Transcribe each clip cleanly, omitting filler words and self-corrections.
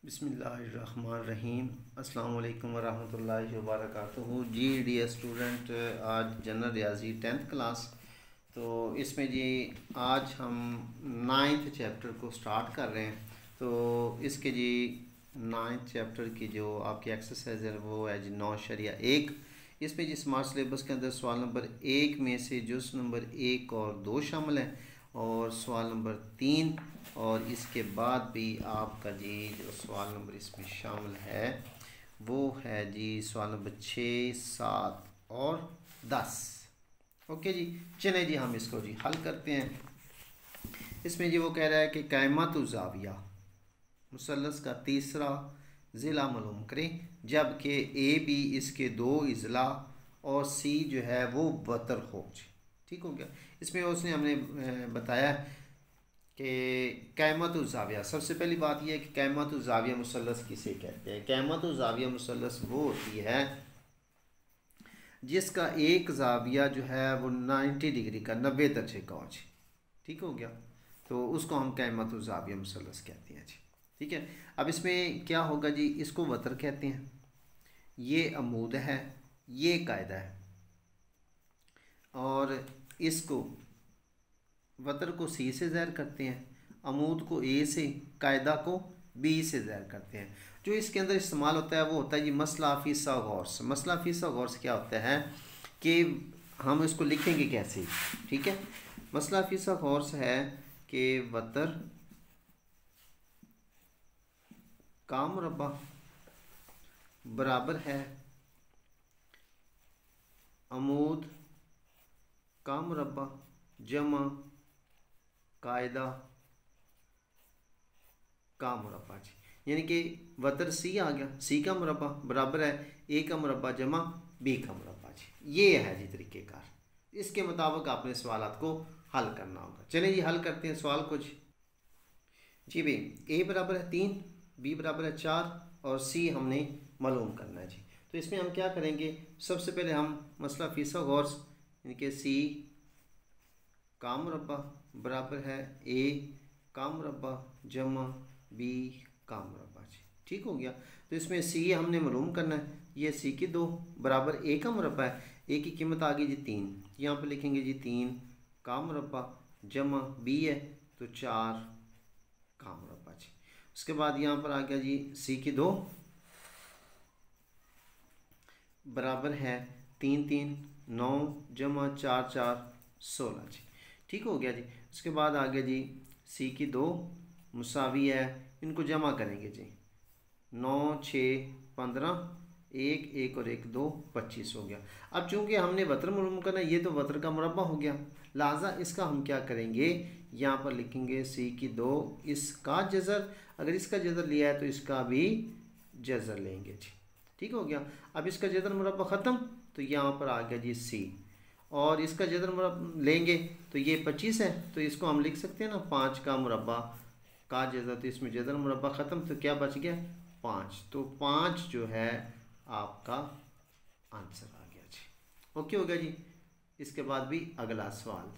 बिस्मिल्लाहिर्रहमानिर्रहीम। अस्सलाम वालेकुम वरहमतुल्लाहि वबरकातुहू। जी डियर स्टूडेंट, आज जनरल रियाजी 10th क्लास। तो इसमें जी आज हम 9th चैप्टर को स्टार्ट कर रहे हैं। तो इसके जी 9th चैप्टर की जो आपकी एक्सरसाइज है वो है जी 9.1। इसमें जी स्मार्ट सिलेबस के अंदर सवाल नंबर 1 में से जुज़ नंबर 1 और 2 शामिल है और सवाल नंबर 3 और इसके बाद भी आपका जी जो सवाल नंबर इसमें शामिल है वो है जी सवाल नंबर 6, 7 और 10। ओके जी, चलें जी हम इसको जी हल करते हैं। इसमें जी वो कह रहा है कि कायमतु ज़ाविया मुसल्लस का तीसरा ज़िला मालूम करें जबकि ए बी इसके 2 इज़ला और सी जो है वो बतर हो। ठीक हो गया। इसमें उसने हमने बताया कि कायमतु ज़ाविया, सबसे पहली बात यह है कि कायमतु ज़ाविया मुसल्लस किसे कहते हैं। कायमतु ज़ाविया मुसल्लस वो होती है जिसका एक ज़ाविया जो है वो 90 डिग्री का 90 दर्जे का हो। ठीक हो गया, तो उसको हम कायमतु ज़ाविया मुसल्लस कहते हैं जी। ठीक है, अब इसमें क्या होगा जी, इसको वतर कहते हैं, ये अमूद है, ये कायदा है, और इसको वतर को सी से ज़ाहिर करते हैं, अमूद को ए से, कायदा को बी से ज़ाहिर करते हैं। जो इसके अंदर इस्तेमाल होता है वो होता है जी मसला फ़ीसा गौर्स। मसला फ़ीसा गौर्स क्या होता है कि हम इसको लिखेंगे कैसे। ठीक है, मसला फ़ीसा गौर्स है कि वतर का मुरब्बा बराबर है अमूद का मुरब्बा जमा कायदा का मुरब्बा जी। यानी कि वतर सी आ गया, सी का मुरब्बा बराबर है ए का मुरब्बा जमा बी का मुरब्बा जी। ये है जी तरीक़ेकार। इसके मुताबिक आपने सवालात को हल करना होगा। चलिए जी हल करते हैं सवाल कुछ। जी भाई, ए बराबर है 3, बी बराबर है 4 और सी हमने मालूम करना है जी। तो इसमें हम क्या करेंगे, सबसे पहले हम मसला फ़ीसा गौर्स यानी कि सी का मुरब्बा बराबर है ए का मुरब्बा जमा बी का मुरब्बा जी। ठीक हो गया। तो इसमें सी हमने मालूम करना है, ये सी की 2 बराबर ए का मुरब्बा है, ए की कीमत आ गई जी 3, यहाँ पर लिखेंगे जी 3 का मुरब्बा जमा बी है तो 4 का मुरब्बा जी। उसके बाद यहाँ पर आ गया जी सी की 2 बराबर है 3 3 9 जमा 4 4 16 जी। ठीक हो गया जी। उसके बाद आ गया जी सी की 2 मुसावी है, इनको जमा करेंगे जी 9 6 15 1 1 और 1 2 25 हो गया। अब चूंकि हमने वतर मालूम करना, ये तो वतर का मुरब्बा हो गया, लिहाजा इसका हम क्या करेंगे, यहाँ पर लिखेंगे सी की 2 इसका जज़र, अगर इसका जज़र लिया है तो इसका भी जज़र लेंगे जी। ठीक हो गया। अब इसका जज़र मुरब्बा ख़त्म, तो यहाँ पर आ गया जी सी, और इसका जज़र मुरब्बा लेंगे तो ये 25 है, तो इसको हम लिख सकते हैं ना 5 का मुरब्बा का जज़र, तो इसमें जज़र मुरब्बा ख़त्म, तो क्या बच गया 5, तो 5 जो है आपका आंसर आ गया जी। ओके हो गया जी। इसके बाद भी अगला सवाल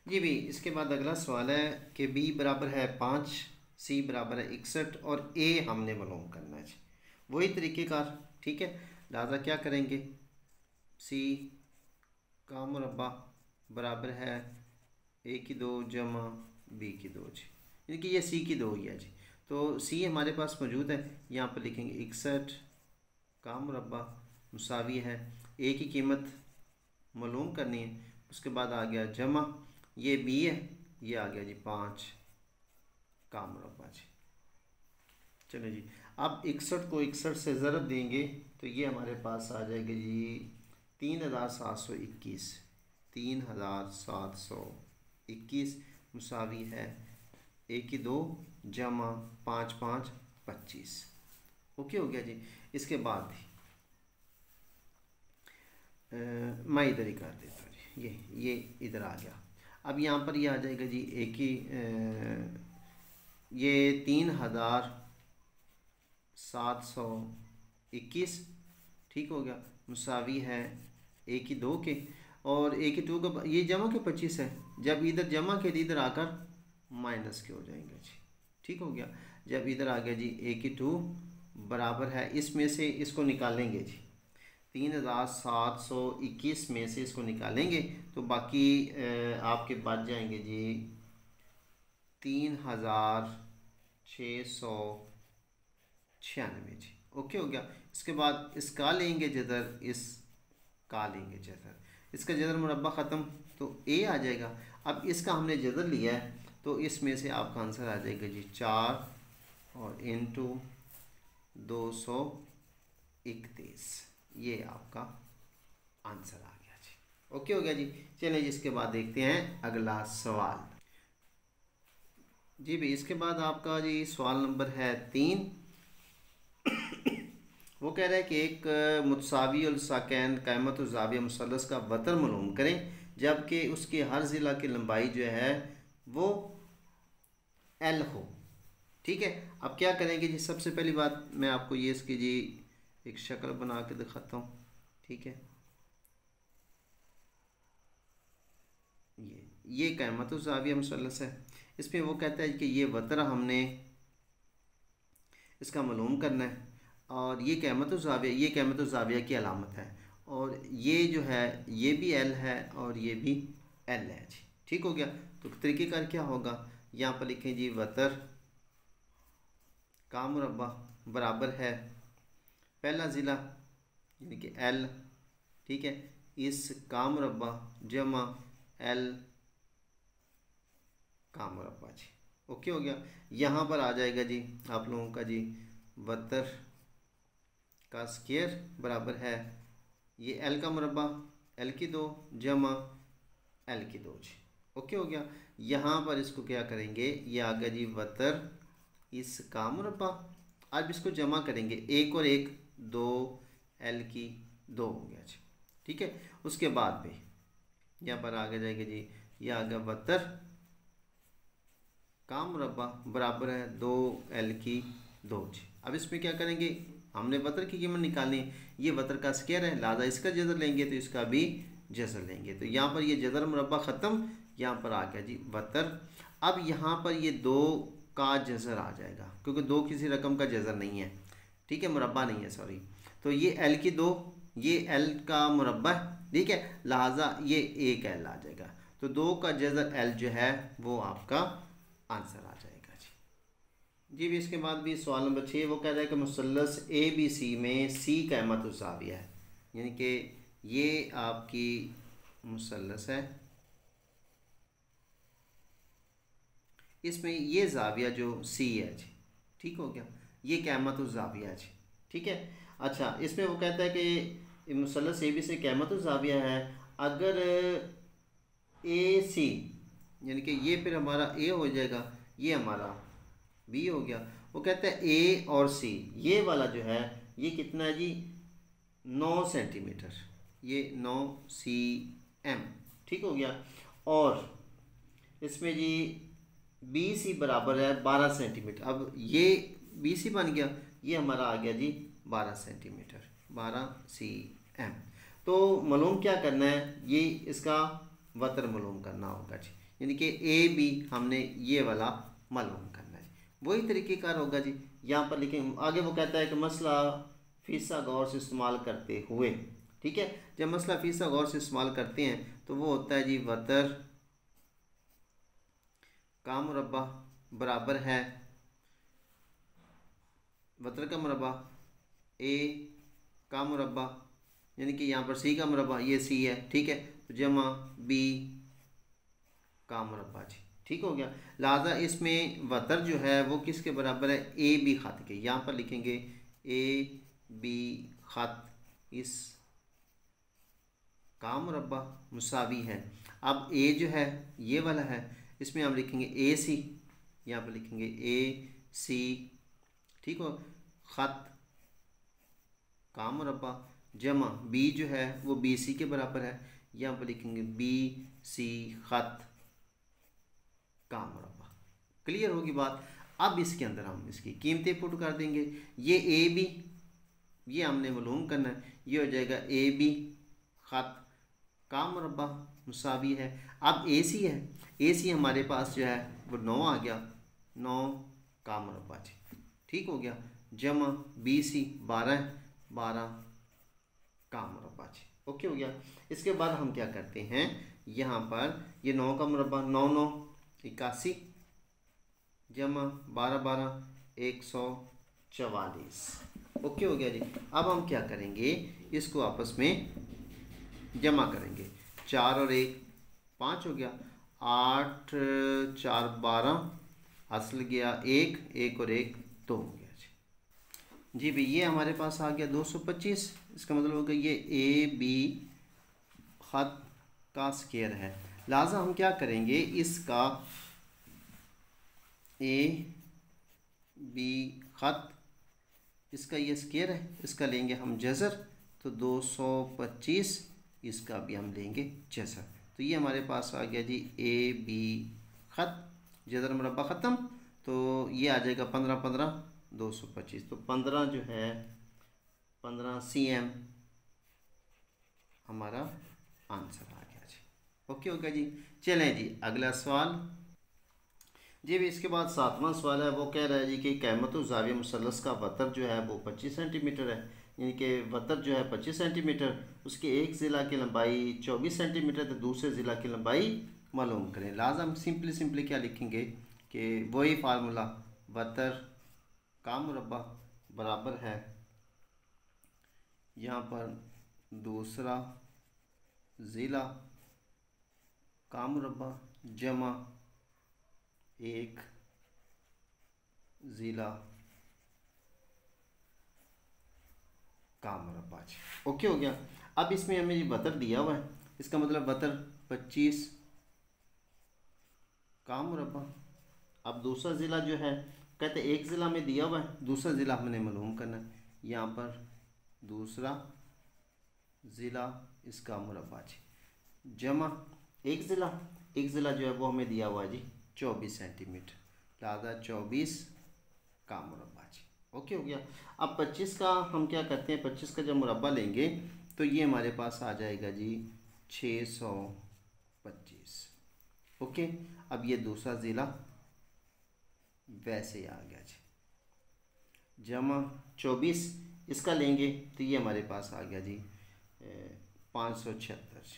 जी भी, इसके बाद अगला सवाल है कि बी बराबर है 5, सी बराबर है 61 और ए हमने मालूम करना है जी। वही तरीक़ेकार। ठीक है, लिहाजा क्या करेंगे, सी का मुरब्बा बराबर है ए की 2 जमा बी की 2 जी, यानी कि ये सी की 2 ही है जी। तो सी हमारे पास मौजूद है, यहाँ पर लिखेंगे 61 का मुरब्बा मुसावी है, ए की कीमत मालूम करनी है, उसके बाद आ गया जमा, ये बी है, ये आ गया जी 5 का मुरब्बा जी। चलो जी, अब 61 को 61 से ज़रब देंगे तो ये हमारे पास आ जाएगा जी 3721, 3721 मुसावी है ए की 2 जमा 5 5 25। ओके हो गया जी। इसके बाद मैं इधर ही कर देता हूँ जी, ये इधर आ गया। अब यहाँ पर ये आ जाएगा जी ए की ये 3721। ठीक हो गया, मुसावी है ए की 2 के, और ए की 2 का ये जमा के 25 है, जब इधर जमा के इधर आकर माइनस के हो जाएंगे जी। ठीक हो गया। जब इधर आ गया जी A/2 बराबर है, इसमें से इसको निकालेंगे जी 3721 में से इसको निकालेंगे तो बाकी आपके बच जाएंगे जी 3696 जी। ओके हो गया। इसके बाद इसका लेंगे जदर, इसका लेंगे जदर, इसका जदर मुरब्बा ख़त्म तो A आ जाएगा। अब इसका हमने जदर लिया है तो इसमें से आपका आंसर आ जाएगा जी 4 और इंटू 231, ये आपका आंसर आ गया जी। ओके हो गया जी। चलिए जी इसके बाद देखते हैं अगला सवाल जी। भाई इसके बाद आपका जी सवाल नंबर है 3। वो कह रहा है कि एक मुतसावी और साकैन क़ाइमत और ज़ाविया मुसल्लस का वतर मालूम करें जबकि उसके हर ज़िला की लंबाई जो है वो L हो। ठीक है, अब क्या करेंगे जी। सबसे पहली बात मैं आपको ये इसकी जी एक शक्ल बना के दिखाता हूँ। ठीक है, ये क़ाइमत और ज़ाविया मुसल्लस है। इसमें वो कहता है कि ये वतर हमने इसका मालूम करना है और ये क़ाइमत और ज़ाविया, ये क़ाइमत और ज़ाविया की अलामत है और ये जो है ये भी L है और ये भी L है जी। ठीक हो गया। तो तरीक़ेकार क्या होगा, यहाँ पर लिखें जी वतर का मुरब्बा बराबर है पहला ज़िला यानी कि L, ठीक है, इस का मुरब्बा जमा L का मुरब्बा जी। ओके हो गया। यहाँ पर आ जाएगा जी आप लोगों का जी वतर का स्क्वायर बराबर है ये L का मुरब्बा L/2 जमा L/2 जी। ओके हो गया। यहाँ पर इसको क्या करेंगे, ये आ गया जी वतर इस का मुरब्बा, अब इसको जमा करेंगे 1 और 1 2 L/2 हो गया जी। ठीक है, उसके बाद में यहाँ पर आगे जाएंगे जी, ये आ गया वतर का मुरब्बा बराबर है 2 L/2 जी। अब इसमें क्या करेंगे, हमने वतर की कीमत निकालनी है, ये वतर का स्क्वायर है लिहाजा इसका जज़र लेंगे तो इसका भी जज़र लेंगे। तो यहाँ पर ये जज़र मुरब्बा ख़त्म, यहाँ पर आ गया जी वतर। अब यहाँ पर ये 2 का जज़र आ जाएगा क्योंकि 2 किसी रकम का जज़र नहीं है, ठीक है, मुरब्बा नहीं है, सॉरी। तो ये L/2 ये L का मुरब्बा है, ठीक है, लिहाजा ये 1 L आ जाएगा। तो 2 का जज़र L जो है वो आपका आंसर आ जाएगा जी। भी इसके बाद भी सवाल नंबर 6 वो कह रहा है कि मुसल्लस ABC में C क़ाइमत और ज़ाविया है, यानी कि ये आपकी मुसल्लस है, इसमें ये ज़ाविया जो C है जी। ठीक हो गया, ये क़ाइमत और ज़ाविया जी। ठीक है। अच्छा, इसमें वो कहता है कि मुसल्लस ABC क़ाइमत और ज़ाविया है अगर AC यानी कि ये फिर हमारा A हो जाएगा, ये हमारा B हो गया। वो कहता है A और C ये वाला जो है ये कितना है जी 9 सेंटीमीटर, ये 9 cm। ठीक हो गया। और इसमें जी BC बराबर है 12 सेंटीमीटर। अब ये BC बन गया, ये हमारा आ गया जी 12 सेंटीमीटर, 12 cm। तो मालूम क्या करना है, ये इसका वतर मालूम करना होगा जी, यानी कि AB हमने ये वाला मालूम करना है। वही तरीक़ेकार होगा जी। यहाँ पर लिखें आगे, वो कहता है कि मसला फ़ीसा गौर से इस्तेमाल करते हुए, ठीक है, जब मसला फ़ीसा गौर से इस्तेमाल करते हैं तो वो होता है जी वतर का मुरब्बा बराबर है वतर का मुरब्बा A का मुरब्बा, यानी कि यहाँ पर C का मुरब्बा, ये C है, ठीक है, तो जमा B का मुरब्बा जी। ठीक हो गया। लिहाजा इसमें वतर जो है वो किसके बराबर है, AB ख़त के। यहाँ पर लिखेंगे AB ख़त इस का मुरब्बा मुसावी है। अब A जो है ये वाला है, इसमें हम लिखेंगे AC, यहाँ पर लिखेंगे AC, ठीक हो, ख़त का मुरब्बा जमा B जो है वो BC के बराबर है, यहाँ पर लिखेंगे BC ख़त का मुरब्बा। क्लियर होगी बात। अब इसके अंदर हम इसकी कीमतें पुट कर देंगे। ये AB ये हमने मालूम करना है, ये हो जाएगा AB ख़त का मुरब्बा मुसावी है। अब AC है, AC हमारे पास जो है वो 9 आ गया, 9 का मुरब्बा जी, ठीक हो गया, जमा 20 ही 12 12 का मुरब्बा जी, ओके हो गया। इसके बाद हम क्या करते हैं, यहाँ पर ये 9 का मुरब्बा 9 9 81 जमा 12 12 144, ओके हो गया जी। अब हम क्या करेंगे, इसको आपस में जमा करेंगे, 4 और 1 5 हो गया, 8 4 12 हासिल गया 1 1 और 1 2 हो गया जी भाई। ये हमारे पास आ गया 225। इसका मतलब होगा ये ए बी ख़त का स्क्वायर है, लिहाजा हम क्या करेंगे, इसका ए बी ख़त, इसका ये स्क्वायर है, इसका लेंगे हम जज़र, तो 225 इसका भी हम लेंगे जज़र। तो ये हमारे पास आ गया जी ए बी ख़त, जज़र मुरब्बा ख़त्म, तो ये आ जाएगा 15 15 225, तो 15 जो है 15 cm हमारा आंसर आ गया जी, ओके हो गया जी। चलें जी अगला सवाल जी भी। इसके बाद 7वां सवाल है, वो कह रहा है जी कि क़यामत ज़ाविया मुसल्लस का वतर जो है वो 25 सेंटीमीटर है, यानी कि वतर जो है 25 सेंटीमीटर, उसके एक ज़िला की लंबाई 24 सेंटीमीटर, तो दूसरे ज़िला की लंबाई मालूम करें। लिहाजा हम सिंपली क्या लिखेंगे कि वही फार्मूला, वतर का मुरब्बा बराबर है यहाँ पर दूसरा ज़िला का मुरब्बा जमा एक ज़िला का मुरब्बा, ओके हो गया। अब इसमें हमें ये वतर दिया हुआ है, इसका मतलब वतर 25 का मुरब्बा। अब दूसरा ज़िला जो है, कहते एक ज़िला में दिया हुआ है, दूसरा ज़िला हमने मालूम करना है, यहाँ पर दूसरा ज़िला इसका मुरब्बा जी, जमा एक ज़िला जो है वो हमें दिया हुआ है जी 24 सेंटीमीटर, लिहाजा 24 का मुरब्बा जी, ओके हो गया। अब 25 का हम क्या करते हैं, 25 का जब मुरब्बा लेंगे तो ये हमारे पास आ जाएगा जी 625, ओके। अब ये दूसरा ज़िला वैसे आ गया जी, जमा 24 इसका लेंगे तो ये हमारे पास आ गया जी 576।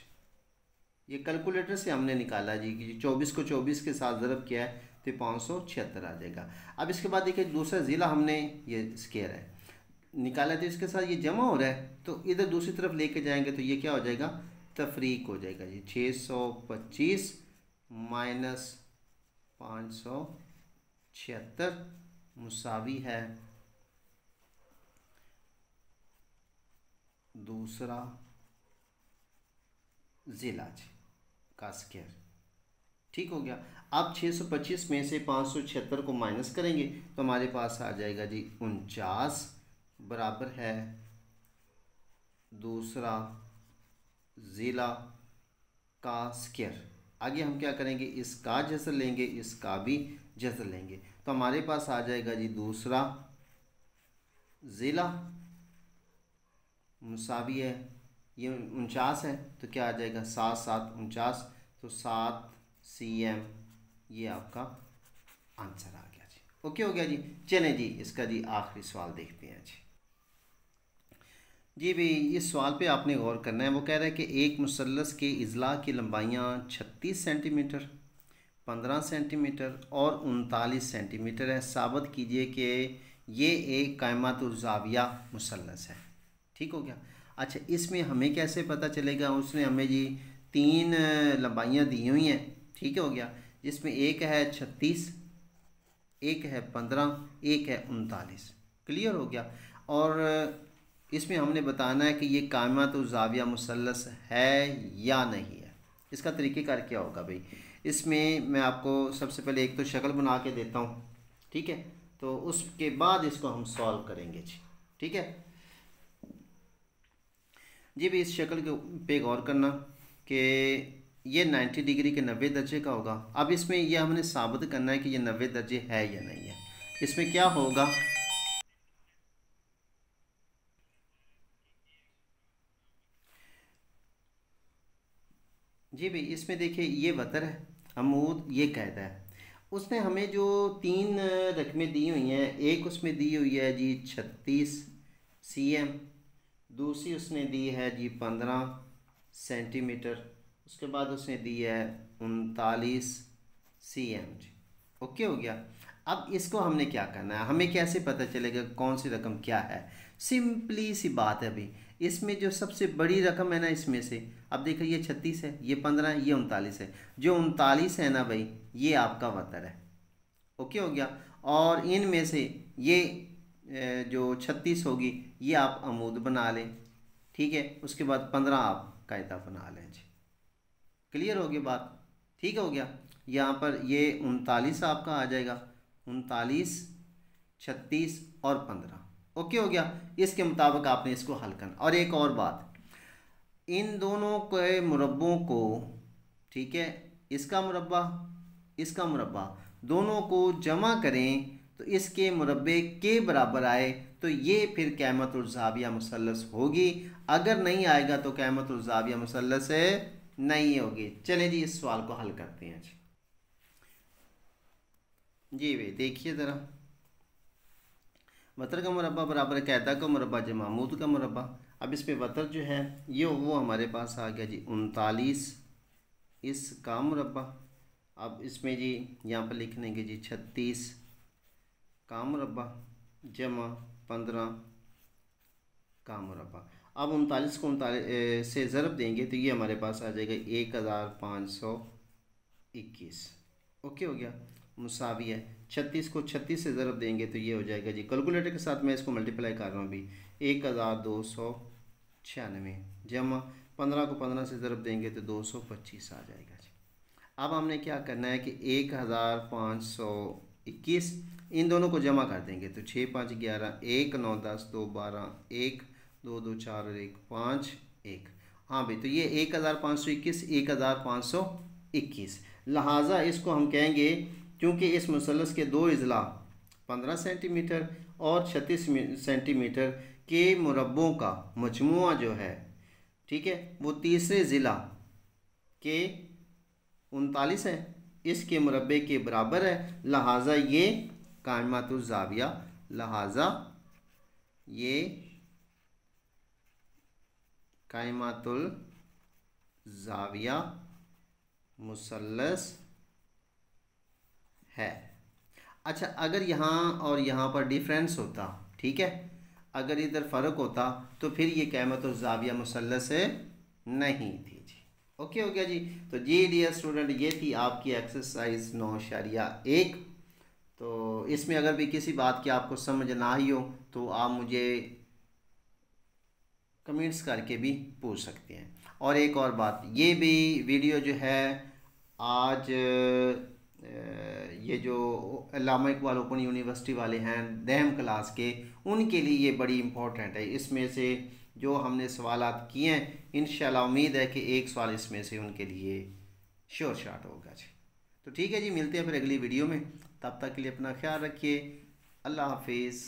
ये कैलकुलेटर से हमने निकाला जी कि 24 को 24 के साथ ज़रब किया है तो 576 आ जाएगा। अब इसके बाद देखिए दूसरा ज़िला हमने ये स्क्वायर है निकाला, तो इसके साथ ये जमा हो रहा है, तो इधर दूसरी तरफ लेके जाएंगे तो ये क्या हो जाएगा, तफरीक हो जाएगा जी। 625 माइनस 576 मुसावी है दूसरा ज़िला जी का स्क्वायर, ठीक हो गया। अब 625 में से 576 को माइनस करेंगे तो हमारे पास आ जाएगा जी 49 बराबर है दूसरा ज़िला का स्क्वायर। आगे हम क्या करेंगे, इसका जज़र लेंगे, इसका भी जज़र लेंगे, तो हमारे पास आ जाएगा जी दूसरा ज़िला मुसावी है, ये 49 है, तो क्या आ जाएगा 7 7 49, तो 7 cm ये आपका आंसर आ गया जी, ओके हो गया जी। चलें जी इसका जी आखिरी सवाल देखते हैं जी भाई। इस सवाल पे आपने गौर करना है, वो कह रहा है कि एक मुसल्लस के इज़ला की लंबाइयाँ 36 सेंटीमीटर 15 सेंटीमीटर और 39 सेंटीमीटर है, साबित कीजिए कि ये एक क़ाइमतुज़्ज़ाविया मुसल्लस है, ठीक हो गया। अच्छा इसमें हमें कैसे पता चलेगा, उसने हमें जी 3 लंबाइयाँ दी हुई हैं, ठीक हो गया, जिसमें एक है 36, एक है 15, एक है 39, क्लियर हो गया। और इसमें हमने बताना है कि ये क़ाइमतुज़्ज़ाविया मुसल्लस है या नहीं है। इसका तरीक़ेकार क्या होगा भाई, इसमें मैं आपको सबसे पहले एक तो शक्ल बना के देता हूँ, ठीक है, तो उसके बाद इसको हम सॉल्व करेंगे जी, ठीक है जी भी। इस शक्ल के पे गौर करना कि ये 90 डिग्री के 90 दर्जे का होगा। अब इसमें यह हमने साबित करना है कि ये 90 दर्जे है या नहीं है। इसमें क्या होगा, जी भाई इसमें देखिए ये वतर है, अमूद ये कहता है, उसने हमें जो 3 रकमें दी हुई हैं, एक उसमें दी हुई है जी 36 cm, दूसरी उसने दी है जी 15 सेंटीमीटर, उसके बाद उसने दी है 39 cm जी। ओके हो गया। अब इसको हमने क्या करना है, हमें कैसे पता चलेगा कौन सी रकम क्या है? सिंपली सी बात है भाई, इसमें जो सबसे बड़ी रकम है ना, इसमें से अब देखो ये 36 है, ये 15 है, ये 39 है। जो 39 है ना भाई, ये आपका वतर है। ओके हो गया। और इनमें से ये जो 36 होगी ये आप अमूद बना लें, ठीक है। उसके बाद 15 आप कायदा बना लें जी। क्लियर हो गई बात? ठीक हो गया। यहाँ पर ये 39 आपका आ जाएगा, 39, 36 और 15। ओके हो गया। इसके मुताबिक आपने इसको हल करना। और एक और बात, इन दोनों के मुरब्बों को, ठीक है, इसका मुरब्बा इसका मुरब्बा, दोनों को जमा करें तो इसके मुरब्बे के बराबर आए तो ये फिर क़यामतुल ज़ाविया मुसल्लस होगी। अगर नहीं आएगा तो क़यामतुल ज़ाविया मुसल्लस नहीं होगी। चलें जी, इस सवाल को हल करते हैं जी भाई देखिए ज़रा, वतर का मुरब्बा बराबर कायदा का मुरब्बा जमा अमूद का मुरब्बा। अब इसमें वतर जो है ये वो हमारे पास आ गया जी 39 इसका मुरब्बा। अब इसमें जी यहाँ पर लिख लेंगे जी 36 का मुरब्बा जमा 15 का मुरब्बा। अब 39 को 39 से ज़रब देंगे तो ये हमारे पास आ जाएगा 1521। ओके हो गया, मुसावी है। 36 को 36 से ज़रब देंगे तो ये हो जाएगा जी, कैलकुलेटर के साथ मैं इसको मल्टीप्लाई कर रहा हूँ अभी, 1296 जमा 15 को 15 से ज़रब देंगे तो 225 आ जाएगा जी। अब हमने क्या करना है कि 1521 इन दोनों को जमा कर देंगे तो 6 5 11, 1 9 10 2 12, 1 2 2 4 और 1 5 1। हाँ भाई, तो ये 1521 1521, लिहाजा इसको हम कहेंगे, क्योंकि इस मुसल्लस के दो इज़ला 15 सेंटीमीटर और 36 सेंटीमीटर के मुरब्बों का मजमुआ जो है, ठीक है, वो तीसरे ज़िला के 39 है, इसके मुरब्बे के बराबर है। लिहाजा ये क़यामतुल ज़ाविया, लिहाजा ये क़यामतुल ज़ाविया मुसल्लस है। अच्छा, अगर यहाँ और यहाँ पर डिफरेंस होता, ठीक है, अगर इधर फ़र्क होता तो फिर ये क़यामतुल ज़ाविया मुसल्लस नहीं थी जी। ओके हो गया जी। तो जी डियर स्टूडेंट, ये थी आपकी एक्सरसाइज 9.1। तो इसमें अगर भी किसी बात की आपको समझ ना आई हो तो आप मुझे कमेंट्स करके भी पूछ सकते हैं। और एक और बात, ये भी वीडियो जो है आज ये जो अल्लामा इकबाल ओपन यूनिवर्सिटी वाले हैं 10वीं क्लास के, उनके लिए ये बड़ी इम्पोर्टेंट है। इसमें से जो हमने सवालात किए हैं, इंशाल्लाह उम्मीद है कि एक सवाल इसमें से उनके लिए श्योर शॉट होगा जी। तो ठीक है जी, मिलते हैं फिर अगली वीडियो में। तब तक के लिए अपना ख्याल रखिए। अल्लाह हाफिज़।